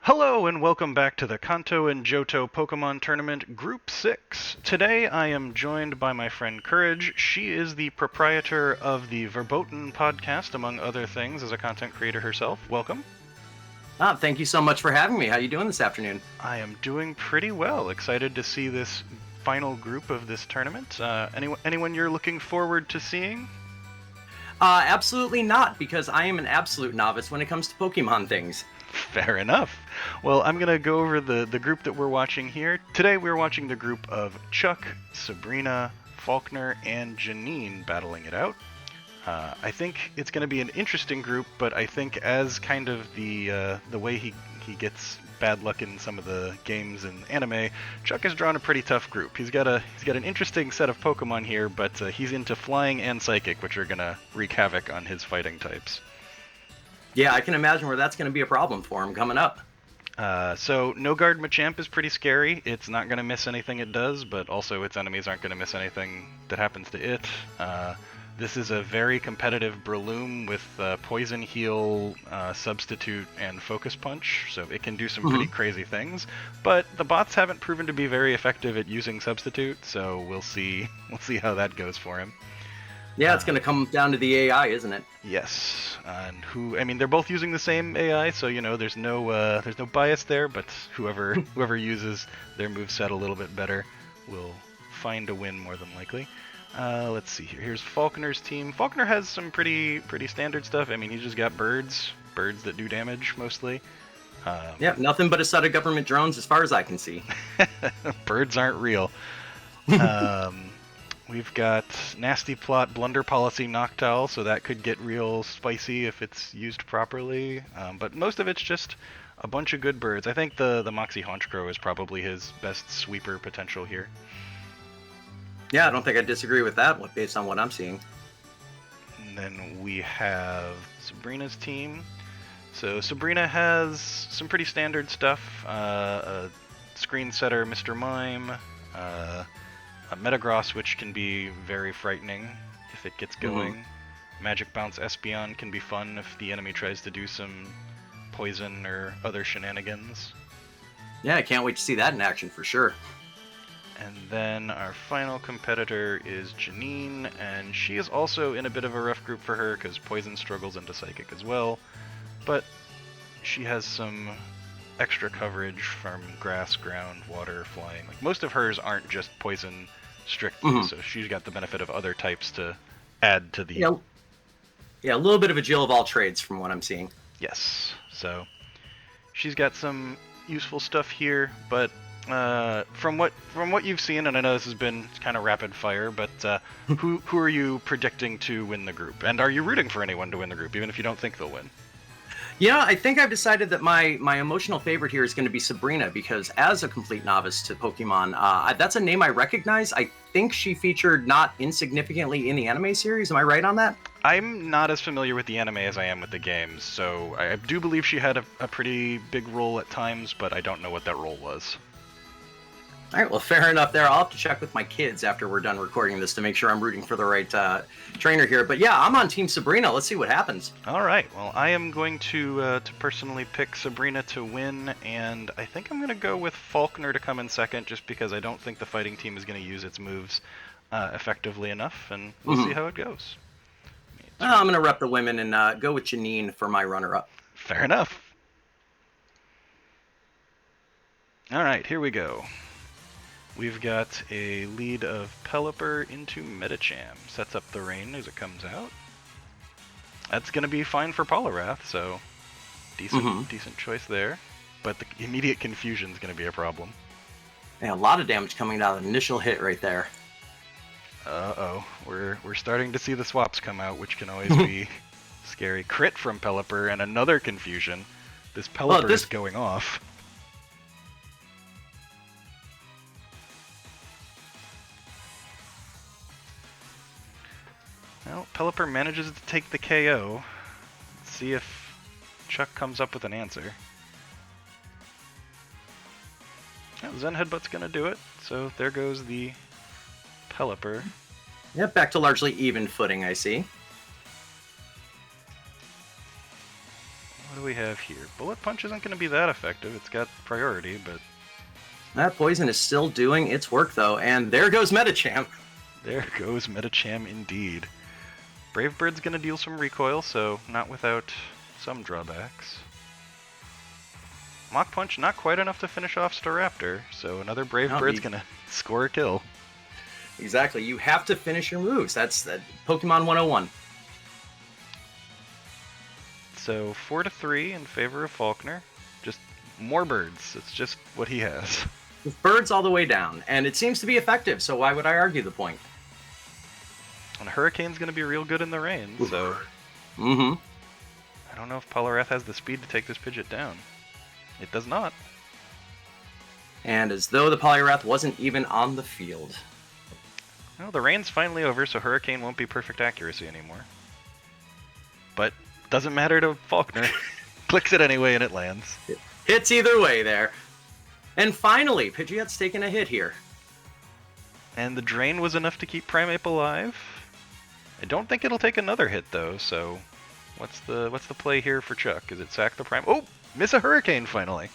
Hello and welcome back to the Kanto and Johto Pokemon Tournament Group 6. Today I am joined by my friend Courage. She is the proprietor of the Verboten podcast, among other things, as a content creator herself. Welcome. Thank you so much for having me. How are you doing this afternoon? I am doing pretty well. Excited to see this final group of this tournament. Anyone you're looking forward to seeing? Absolutely not, because I am an absolute novice when it comes to Pokemon things. Fair enough. Well, I'm going to go over the group that we're watching here. Today we're watching the group of Chuck, Sabrina, Falkner, and Janine battling it out. I think it's going to be an interesting group, but I think as kind of the way he gets bad luck in some of the games and anime, Chuck has drawn a pretty tough group. He's got an interesting set of Pokemon here, but he's into Flying and Psychic, which are going to wreak havoc on his fighting types. Yeah, I can imagine where that's going to be a problem for him coming up. So No Guard Machamp is pretty scary. It's not going to miss anything it does, but also its enemies aren't going to miss anything that happens to it. This is a very competitive Breloom with Poison Heal, Substitute, and Focus Punch, so it can do some pretty crazy things. But the bots haven't proven to be very effective at using Substitute, so we'll see how that goes for him. Yeah, it's going to come down to the AI, isn't it? Yes, and they're both using the same AI, so there's no bias there. But whoever uses their moveset a little bit better will find a win more than likely. Let's see here. Here's Falkner's team. Falkner has some pretty standard stuff. I mean, he's just got birds that do damage mostly. Yeah, nothing but a set of government drones, as far as I can see. Birds aren't real. We've got Nasty Plot, Blunder Policy, Noctowl, so that could get real spicy if it's used properly. But most of it's just a bunch of good birds. I think the Moxie Haunchcrow is probably his best sweeper potential here. Yeah, I don't think I disagree with that based on what I'm seeing. And then we have Sabrina's team. So Sabrina has some pretty standard stuff. A Screen Setter, Mr. Mime, a Metagross, which can be very frightening if it gets going. Magic Bounce Espeon can be fun if the enemy tries to do some poison or other shenanigans. Yeah, I can't wait to see that in action for sure. And then our final competitor is Janine, and she is also in a bit of a rough group for her because Poison struggles into Psychic as well. But she has some extra coverage from Grass, Ground, Water, Flying. Like most of hers aren't just Poison strictly, so she's got the benefit of other types to add to the... Yeah, a little bit of a Jill of all trades from what I'm seeing. Yes, so she's got some useful stuff here, but from what you've seen, and I know this has been kind of rapid fire, but who are you predicting to win the group? And are you rooting for anyone to win the group, even if you don't think they'll win? Yeah, I think I've decided that my emotional favorite here is going to be Sabrina, because as a complete novice to Pokemon, that's a name I recognize. I think she featured not insignificantly in the anime series. Am I right on that? I'm not as familiar with the anime as I am with the games, so I do believe she had a pretty big role at times, but I don't know what that role was. All right, well, fair enough there. I'll have to check with my kids after we're done recording this to make sure I'm rooting for the right trainer here. But yeah, I'm on Team Sabrina. Let's see what happens. All right, well, I am going to personally pick Sabrina to win, and I think I'm going to go with Falkner to come in second, just because I don't think the fighting team is going to use its moves effectively enough, and we'll see how it goes. I'm going to rep the women and go with Janine for my runner-up. Fair enough. All right, here we go. We've got a lead of Pelipper into Medicham. Sets up the rain as it comes out. That's going to be fine for Poliwrath, so decent choice there. But the immediate confusion is going to be a problem. Yeah, a lot of damage coming out of the initial hit right there. Uh-oh. We're starting to see the swaps come out, which can always be scary. Crit from Pelipper and another confusion. This Pelipper is going off. Well, Pelipper manages to take the KO. Let's see if Chuck comes up with an answer. Yeah, Zen Headbutt's gonna do it, so there goes the Pelipper. Yep, back to largely even footing, I see. What do we we have here? Bullet Punch isn't going to be that effective. It's got priority, but... That poison is still doing its work, though, and there goes Metacham. There goes Metacham indeed. Brave Bird's going to deal some recoil, so not without some drawbacks. Mach Punch, not quite enough to finish off Staraptor, so another Brave Bird's going to score a kill. Exactly, you have to finish your moves. That's Pokemon 101. So 4-3 in favor of Falkner. Just more birds. It's just what he has. With birds all the way down, and it seems to be effective, so why would I argue the point? And Hurricane's going to be real good in the rain, so... Mm-hmm. I don't know if Poliwrath has the speed to take this Pidgeot down. It does not. And as though the Poliwrath wasn't even on the field. Well, the rain's finally over, so Hurricane won't be perfect accuracy anymore. But doesn't matter to Falkner. Clicks it anyway and it lands. It hits either way there. And finally, Pidgeot's taking a hit here. And the drain was enough to keep Primeape alive. I don't think it'll take another hit though, so what's the play here for Chuck? Is it sack the Prime? Oh, miss a Hurricane finally.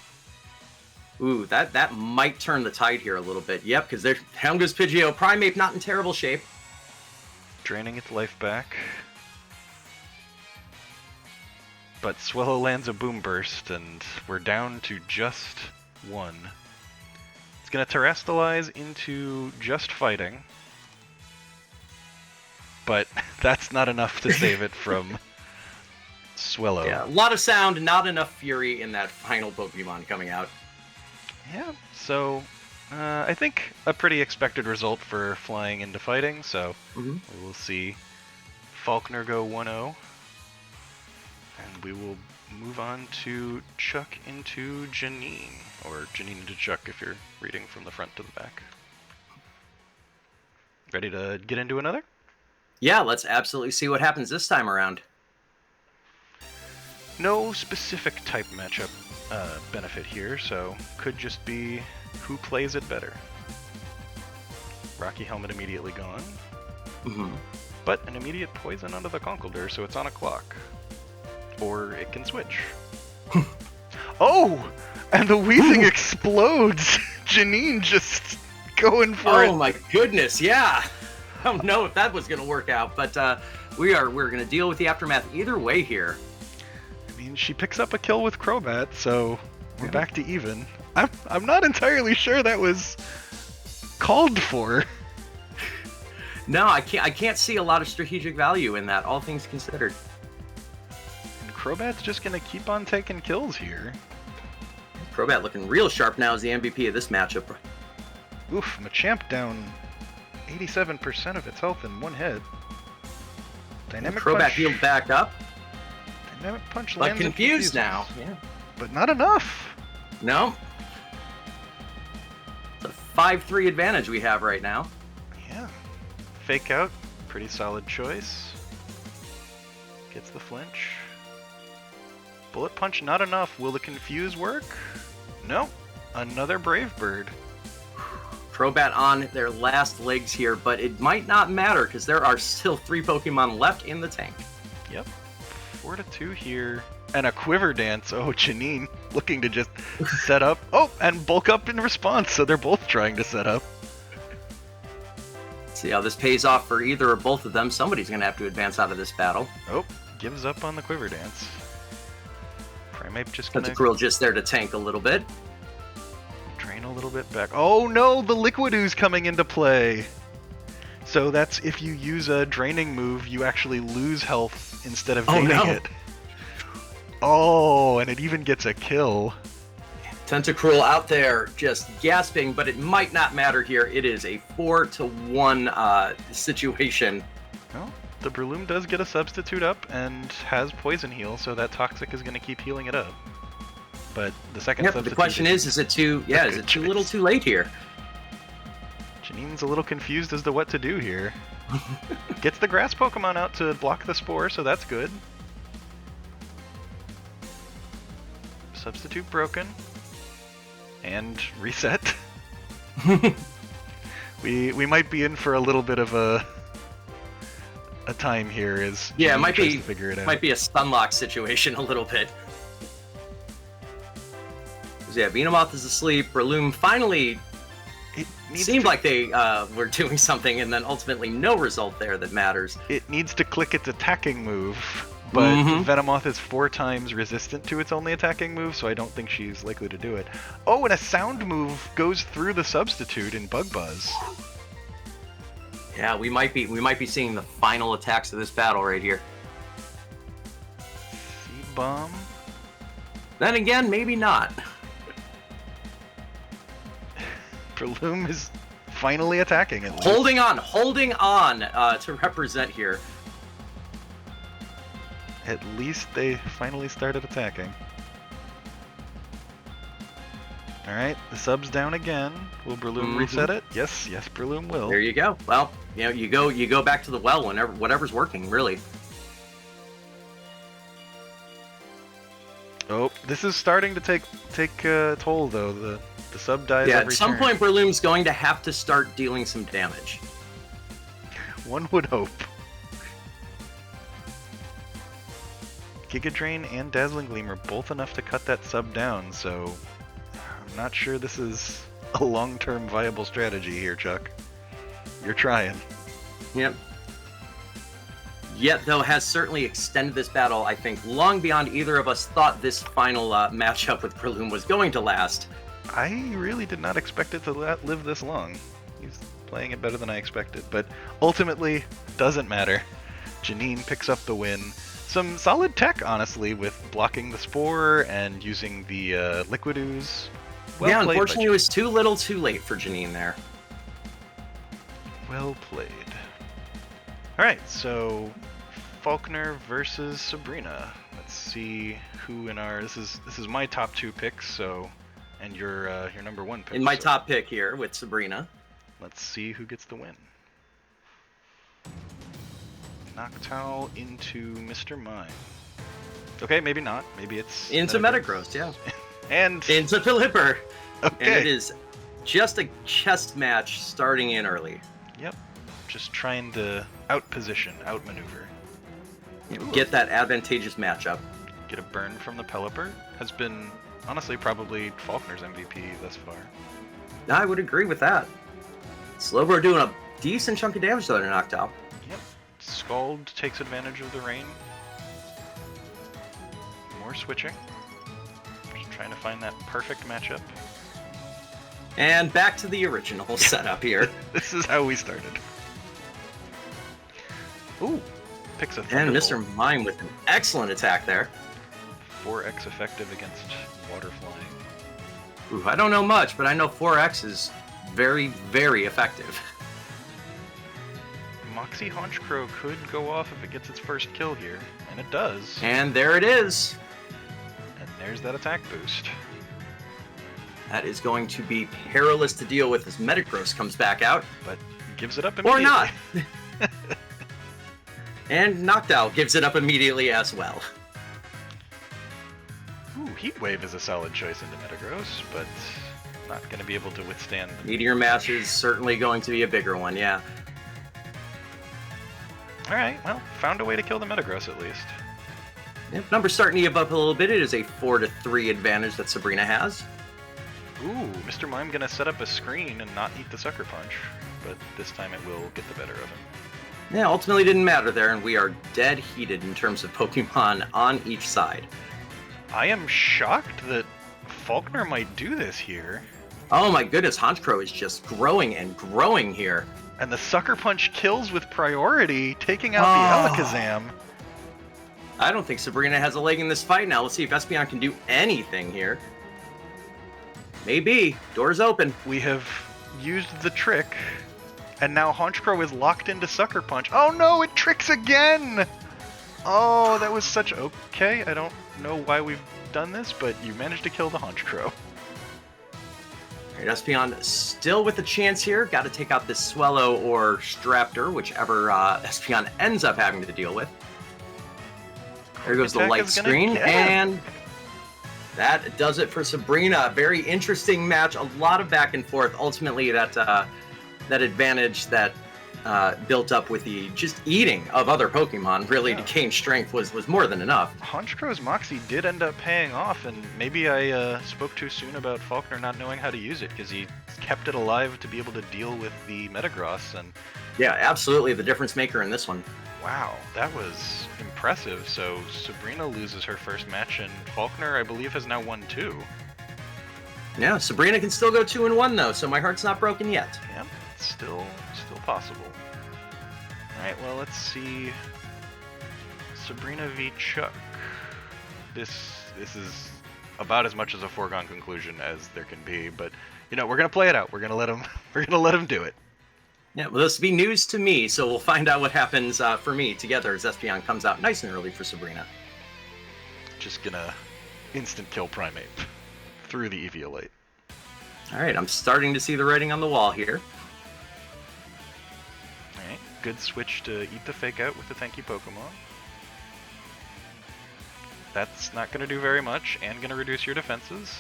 Ooh, that might turn the tide here a little bit. Yep, because down goes Pidgeot. Primeape not in terrible shape. Draining its life back. But Swellow lands a Boom Burst, and we're down to just one. It's going to Terrestrialize into just fighting. But that's not enough to save it from Swellow. Yeah, a lot of sound, not enough fury in that final Pokemon coming out. Yeah, so I think a pretty expected result for flying into fighting, so we will see Falkner go 1-0. And we will move on to Chuck into Janine, or Janine into Chuck if you're reading from the front to the back. Ready to get into another? Yeah, let's absolutely see what happens this time around. No specific type matchup benefit here, so could just be who plays it better. Rocky Helmet immediately gone, but an immediate poison onto the Conkeldurr, so it's on a clock. Or it can switch. Oh! And the Weezing explodes! Janine just going for it. Oh my goodness, yeah! I don't know if that was going to work out, but we're going to deal with the aftermath either way here. I mean, she picks up a kill with Crobat, so we're back to even. I'm not entirely sure that was called for. No, I can't see a lot of strategic value in that, all things considered. Crobat's just going to keep on taking kills here. Crobat looking real sharp now as the MVP of this matchup. Oof, Machamp down 87% of its health in one hit. Dynamic Crobat Punch. healed back up. Dynamic Punch But lands confused now. Yeah. But not enough. No. It's a 5-3 advantage we have right now. Yeah. Fake Out, pretty solid choice. Gets the flinch. Bullet Punch, not enough. Will the Confuse work? No. Another Brave Bird. Crobat on their last legs here, but it might not matter because there are still 3 Pokemon left in the tank. Yep. 4-2 here. And a Quiver Dance. Oh, Janine looking to just set up. Oh, and bulk up in response, so they're both trying to set up. See how this pays off for either or both of them. Somebody's going to have to advance out of this battle. Oh, gives up on the Quiver Dance. Primeape just gonna... Tentacruel just there to tank a little bit. Drain a little bit back. Oh no, the Liquid Ooze coming into play. So that's if you use a draining move, you actually lose health instead of gaining it. Oh, and it even gets a kill. Tentacruel out there just gasping, but it might not matter here. It is a 4-1 situation. Well, the Breloom does get a substitute up and has Poison Heal, so that Toxic is going to keep healing it up. But the second substitute... The question is it too little too late here? Janine's a little confused as to what to do here. Gets the Grass Pokemon out to block the Spore, so that's good. Substitute broken. And reset. We might be in for a little bit of a time here as it might be to figure it out. Might be a Stunlock situation a little bit. So yeah, Venomoth is asleep. Breloom finally seemed like they were doing something, and then ultimately no result there that matters. It needs to click its attacking move, but Venomoth is 4 times resistant to its only attacking move, so I don't think she's likely to do it. Oh, and a sound move goes through the substitute in Bug Buzz. Yeah, we might be seeing the final attacks of this battle right here. Seed Bomb. Then again, maybe not. Breloom is finally attacking at least. Holding on to represent here. At least they finally started attacking. Alright, the sub's down again. Will Breloom reset it? Yes, Breloom will. There you go. Well, you go back to the well whenever whatever's working, really. Oh, this is starting to take toll though. The sub dies Yeah, every at some turn. point Breloom's going to have to start dealing some damage. One would hope. Giga Drain and Dazzling Gleam are both enough to cut that sub down, so I'm not sure this is a long-term viable strategy here, Chuck. You're trying. Yep. Yet, though, has certainly extended this battle, I think, long beyond either of us thought this final matchup with Breloom was going to last. I really did not expect it to live this long. He's playing it better than I expected, but ultimately, doesn't matter. Janine picks up the win. Some solid tech, honestly, with blocking the Spore and using the Liquid Ooze. Well yeah, played, unfortunately, it was too little too late for Janine there. Well played. Alright, so Falkner versus Sabrina. Let's see who in our... This is my top 2 picks, so... And your number 1 pick. In my top pick here with Sabrina. Let's see who gets the win. Noctowl into Mr. Mime. Okay, maybe not. Maybe it's... Into Metagross, yeah. And... Into Philipper. Okay. And it is just a chest match starting in early. Yep. Just trying to outposition, outmaneuver. Get that advantageous matchup. Get a burn from the Pelipper. Has been... Honestly, probably Falkner's MVP thus far. I would agree with that. Slowbro doing a decent chunk of damage though to Noctowl. Yep. Scald takes advantage of the rain. More switching. Just trying to find that perfect matchup. And back to the original setup here. This is how we started. Ooh. Picks a And Thunderbolt. Mr. Mime with an excellent attack there. 4x effective against water flying. Ooh, I don't know much, but I know 4x is very, very effective. Moxie Honchcrow could go off if it gets its first kill here, and it does. And there it is. And there's that attack boost. That is going to be perilous to deal with as Metagross comes back out. But gives it up immediately. Or not. And Noctowl gives it up immediately as well. Ooh, Heat Wave is a solid choice into Metagross, but not going to be able to withstand... Meteor Mash is certainly going to be a bigger one, yeah. Alright, well, found a way to kill the Metagross at least. Yep, numbers starting to give up a little bit. It is a 4-3 advantage that Sabrina has. Ooh, Mr. Mime going to set up a screen and not eat the Sucker Punch, but this time it will get the better of him. Yeah, ultimately didn't matter there, and we are dead heated in terms of Pokemon on each side. I am shocked that Falkner might do this here. Oh my goodness, Honchcrow is just growing and growing here. And the Sucker Punch kills with priority, taking out the Alakazam. I don't think Sabrina has a leg in this fight now. Let's see if Espeon can do anything here. Maybe. Door's open. We have used the trick, and now Honchcrow is locked into Sucker Punch. Oh no, it tricks again! Oh, that was such... Okay, I don't know why we've done this, but you managed to kill the Honchcrow. Alright, Espeon still with a chance here. Got to take out this Swallow or Straptor, whichever Espeon ends up having to deal with. There goes the light screen, and that does it for Sabrina. Very interesting match, a lot of back and forth. Ultimately, that advantage that built up with the just eating of other Pokemon really to gain strength was more than enough. Honchkro's Moxie did end up paying off, and maybe I spoke too soon about Falkner not knowing how to use it, because he kept it alive to be able to deal with the Metagross, and... Yeah, absolutely the difference maker in this one. Wow, that was impressive. So Sabrina loses her first match, and Falkner, I believe, has now won 2. Yeah, Sabrina can still go 2-1 though, so my heart's not broken yet. Yeah, it's still possible. Alright, well, let's see. Sabrina v. Chuck. This is about as much as a foregone conclusion as there can be, but you know, we're gonna play it out. We're gonna let him do it. Yeah, well, this will be news to me, so we'll find out what happens for me together as Espeon comes out nice and early for Sabrina. Just gonna instant kill Primeape through the Eviolite. All right, I'm starting to see the writing on the wall here. Alright, good switch to eat the fake out with the Tenki Pokemon. That's not going to do very much, and going to reduce your defenses.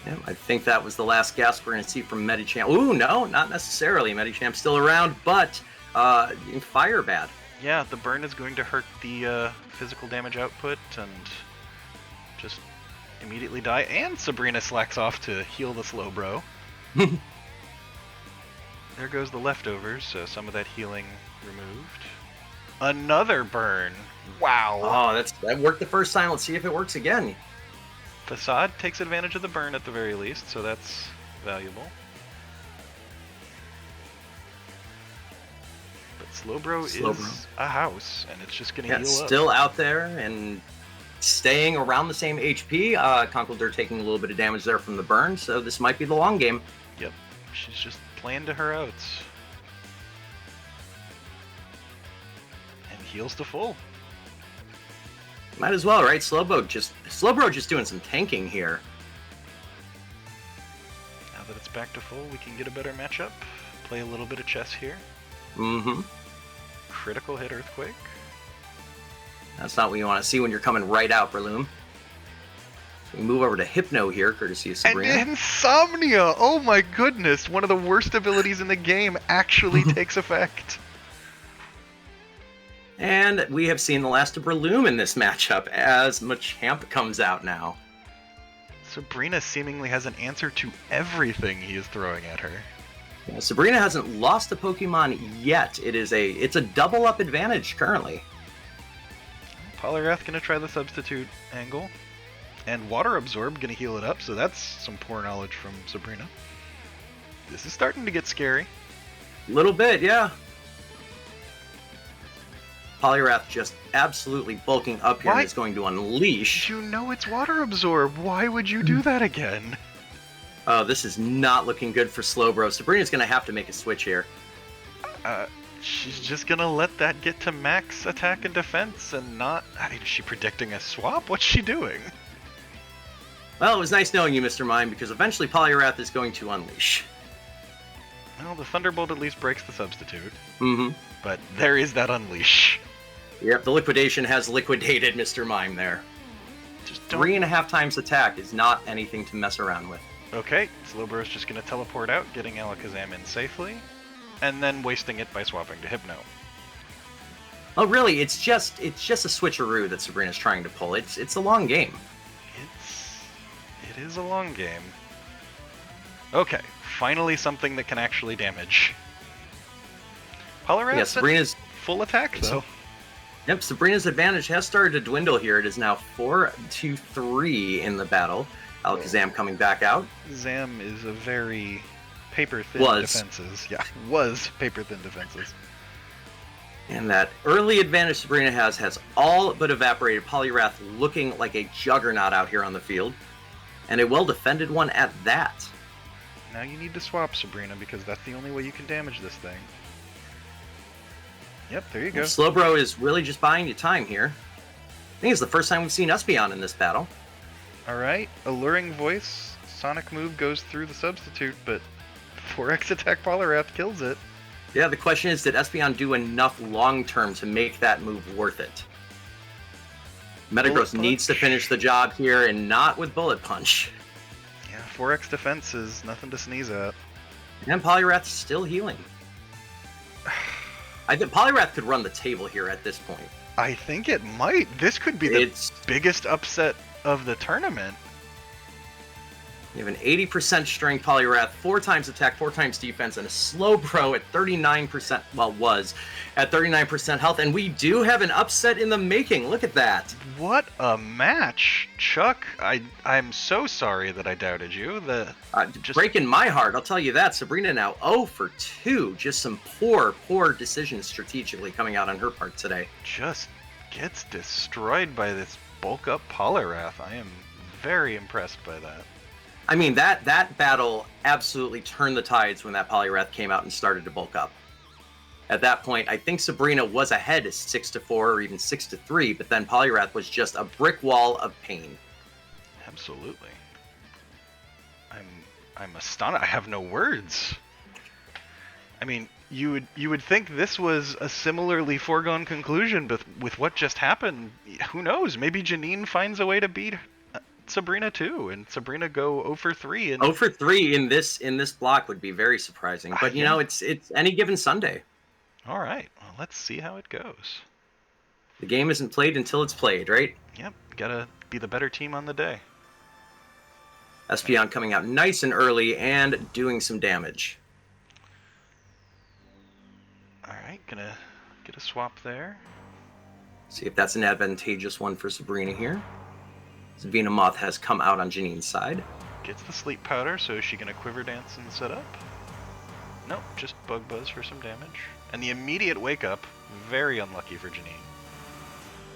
Yeah, I think that was the last gasp we're going to see from Medicham. Ooh, no, not necessarily. Medichamp's still around, but fire bad. Yeah, the burn is going to hurt the physical damage output, and just immediately die. And Sabrina slacks off to heal the Slowbro. There goes the leftovers, so some of that healing removed. Another burn. Wow. Oh, that worked the first time. Let's see if it works again. Facade takes advantage of the burn at the very least, so that's valuable. But Slowbro is a house, and it's just going to heal up. Still out there and staying around the same HP. Conkeldurr taking a little bit of damage there from the burn, so this might be the long game. Yep, she's just playing to her outs. And heals to full. Might as well, right? Slowbro just doing some tanking here. Now that it's back to full, we can get a better matchup. Play a little bit of chess here. Mm-hmm. Critical hit Earthquake. That's not what you want to see when you're coming right out, Breloom. So we move over to Hypno here, courtesy of Sabrina. And Insomnia! Oh my goodness! One of the worst abilities in the game actually takes effect. And we have seen the last of Breloom in this matchup as Machamp comes out now. Sabrina seemingly has an answer to everything he is throwing at her. Yeah, Sabrina hasn't lost a Pokemon yet. It's a double up advantage currently. Poliwrath gonna try the substitute angle. And Water Absorb gonna heal it up, so that's some poor knowledge from Sabrina. This is starting to get scary. A little bit, yeah. Poliwrath just absolutely bulking up here and is going to unleash. You know it's Water Absorb. Why would you do that again? Oh, this is not looking good for Slowbro. Sabrina's going to have to make a switch here. She's just going to let that get to max attack and defense and not... Is she predicting a swap? What's she doing? Well, it was nice knowing you, Mr. Mime, because eventually Poliwrath is going to unleash. Well, the Thunderbolt at least breaks the substitute. Mm-hmm. But there is that unleash. Yep, the liquidation has liquidated Mr. Mime there. Just don't... 3.5 times attack is not anything to mess around with. Okay, Slowbro's just going to teleport out, getting Alakazam in safely, and then wasting it by swapping to Hypno. Oh, really? It's just a switcheroo that Sabrina's trying to pull. It's a long game. It is a long game. Okay, finally something that can actually damage. Poliwrath, yeah, Sabrina's full attack though. Yep, Sabrina's advantage has started to dwindle here. It is now 4-3 in the battle. Alakazam coming back out. Zam is a very paper-thin defenses. Yeah, was paper-thin defenses. And that early advantage Sabrina has all but evaporated. Poliwrath looking like a juggernaut out here on the field. And a well-defended one at that. Now you need to swap, Sabrina, because that's the only way you can damage this thing. Yep, there you go. Slowbro is really just buying you time here. I think it's the first time we've seen Espeon in this battle. Alright, Alluring Voice. Sonic move goes through the substitute, but 4x attack Poliwrath kills it. Yeah, the question is, did Espeon do enough long-term to make that move worth it? Metagross needs to finish the job here, and not with Bullet Punch. Yeah, 4x defense is nothing to sneeze at. And Poliwrath's still healing. I think Poliwrath could run the table here at this point. I think it might. This could be the biggest upset of the tournament. You have an 80% strength Poliwrath, 4 times attack, 4 times defense, and a Slowbro at 39%, well, was at 39% health. And we do have an upset in the making. Look at that. What a match. Chuck, I'm so sorry that I doubted you. Just breaking my heart, I'll tell you that. Sabrina now 0 for 2. Just some poor decisions strategically coming out on her part today. Just gets destroyed by this bulk up Poliwrath. I am very impressed by that. I mean, that battle absolutely turned the tides when that Poliwrath came out and started to bulk up. At that point, I think Sabrina was ahead 6-4 or even 6-3, but then Poliwrath was just a brick wall of pain. Absolutely. I'm astonished. I have no words. I mean, you would think this was a similarly foregone conclusion, but with what just happened, who knows? Maybe Janine finds a way to beat Sabrina too, and Sabrina go 0 for 3. 0 for 3 in this block would be very surprising. But you know, it's any given Sunday. All right, well, let's see how it goes. The game isn't played until it's played, right? Yep, gotta be the better team on the day. Espeon coming out nice and early and doing some damage. All right, gonna get a swap there. See if that's an advantageous one for Sabrina here. Venomoth has come out on Janine's side. Gets the sleep powder, so is she going to quiver dance and set up? Nope, just bug buzz for some damage. And the immediate wake up, very unlucky for Janine.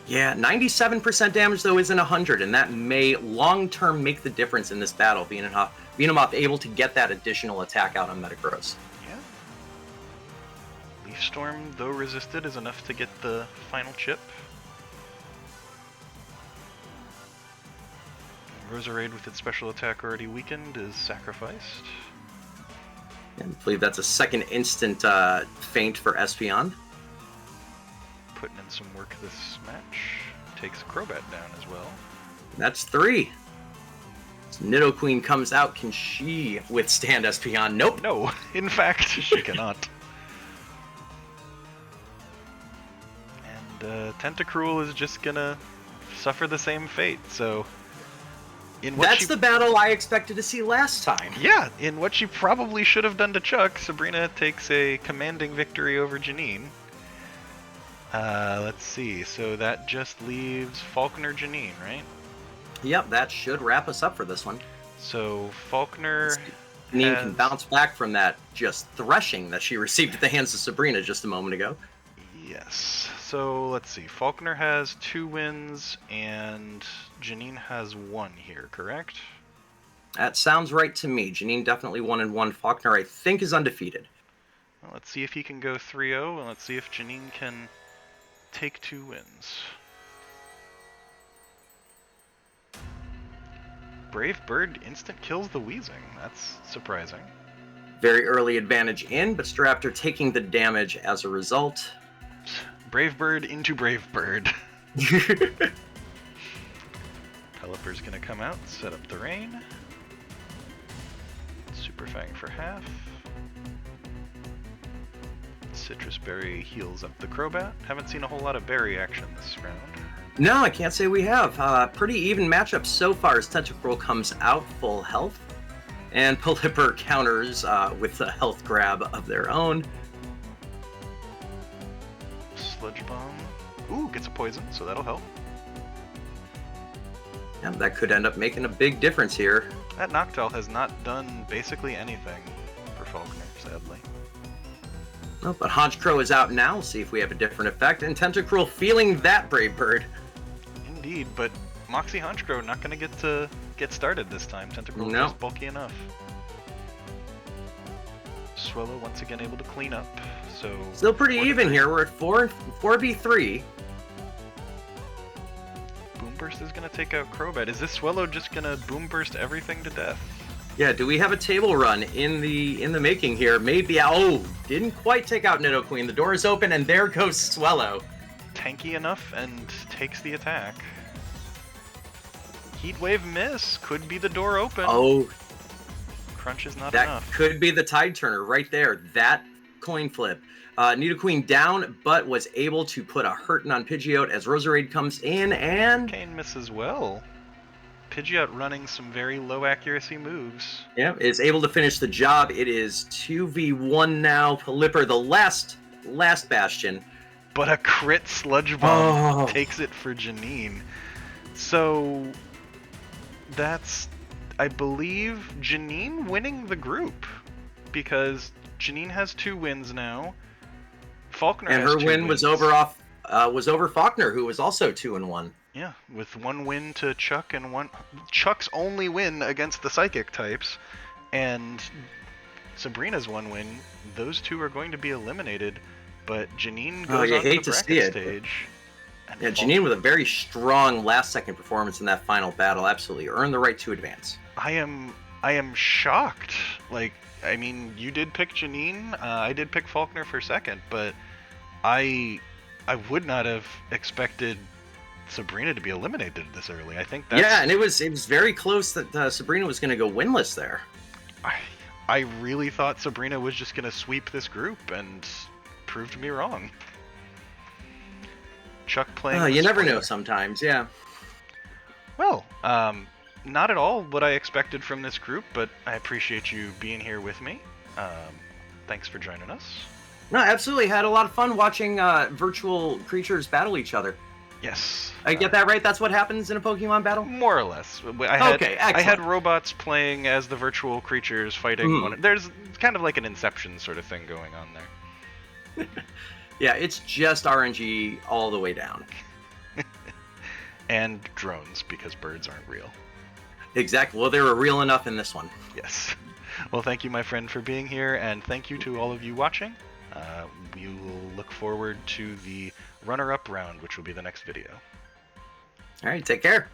Yeah, 97% damage though isn't 100, and that may long-term make the difference in this battle. Venomoth able to get that additional attack out on Metagross. Yeah. Leaf Storm, though resisted, is enough to get the final chip. Roserade with its special attack already weakened is sacrificed. And I believe that's a second instant feint for Espeon. Putting in some work this match. Takes Crobat down as well. That's 3. So Nidoqueen comes out. Can she withstand Espeon? Nope. No, in fact, she cannot. And Tentacruel is just gonna suffer the same fate, so... That's the battle I expected to see last time. Yeah, in what she probably should have done to Chuck, Sabrina takes a commanding victory over Janine. Let's see, so that just leaves Falkner Janine, right? Yep, that should wrap us up for this one. So Falkner Janine can bounce back from that just threshing that she received at the hands of Sabrina just a moment ago. Yes. So let's see. Falkner has 2 wins and Janine has 1 here, correct? That sounds right to me. Janine definitely 1-1. Falkner, I think, is undefeated. Well, let's see if he can go 3-0, and let's see if Janine can take 2 wins. Brave Bird instant kills the Weezing. That's surprising. Very early advantage in, but Staraptor taking the damage as a result. Brave Bird into Brave Bird. Pelipper's gonna come out, set up the rain. Super Fang for half. Citrus Berry heals up the Crobat. Haven't seen a whole lot of berry action this round. No, I can't say we have. Pretty even matchup so far as Tentacruel comes out full health. And Pelipper counters with a health grab of their own. Sludge Bomb. Ooh, gets a poison, so that'll help. Yeah, that could end up making a big difference here. That Noctowl has not done basically anything for Falkner, sadly. Oh, but Honchkrow is out now. See if we have a different effect. And Tentacruel feeling that, Brave Bird. Indeed, but Moxie Honchkrow not going to get started this time. Tentacruel is bulky enough. Swellow once again able to clean up. So still pretty even here. We're at 4v3. Boomburst is going to take out Crobat. Is this Swellow just going to Boomburst everything to death? Yeah, do we have a table run in the making here? Maybe. Oh, didn't quite take out Nidoqueen. The door is open, and there goes Swellow. Tanky enough and takes the attack. Heat Wave miss. Could be the door open. Oh. Crunch is not that enough. That could be the tide turner right there. That coin flip. Nidoqueen down, but was able to put a hurting on Pidgeot as Roserade comes in, and Kane misses well. Pidgeot running some very low accuracy moves. yeah, is able to finish the job. It is 2v1 now. Pelipper, the last bastion. But a crit Sludge Bomb takes it for Janine. So that's, I believe, Janine winning the group, because Janine has 2 wins now. Falkner and has her 2 win wins. was over Falkner, who was also 2-1. Yeah, with 1 win to Chuck and Chuck's only win against the psychic types, and Sabrina's 1 win. Those 2 are going to be eliminated, but Janine goes on to the bracket stage. Yeah, Janine with a very strong last-second performance in that final battle absolutely earned the right to advance. I am shocked. Like, I mean, you did pick Janine. I did pick Falkner for second, but I would not have expected Sabrina to be eliminated this early. I think that's... Yeah, and it was very close that Sabrina was going to go winless there. I really thought Sabrina was just going to sweep this group, and proved me wrong. Chuck playing... you never know sometimes, yeah. Well, not at all what I expected from this group, but I appreciate you being here with me. Thanks for joining us. No, absolutely. Had a lot of fun watching virtual creatures battle each other. Yes. I get that right? That's what happens in a Pokemon battle? More or less. I had robots playing as the virtual creatures fighting. There's kind of like an Inception sort of thing going on there. Yeah, it's just RNG all the way down. And drones, because birds aren't real. Exactly. Well, they were real enough in this one. Yes. Well, thank you, my friend, for being here, and thank you to all of you watching. We will look forward to the runner-up round, which will be the next video. All right, take care.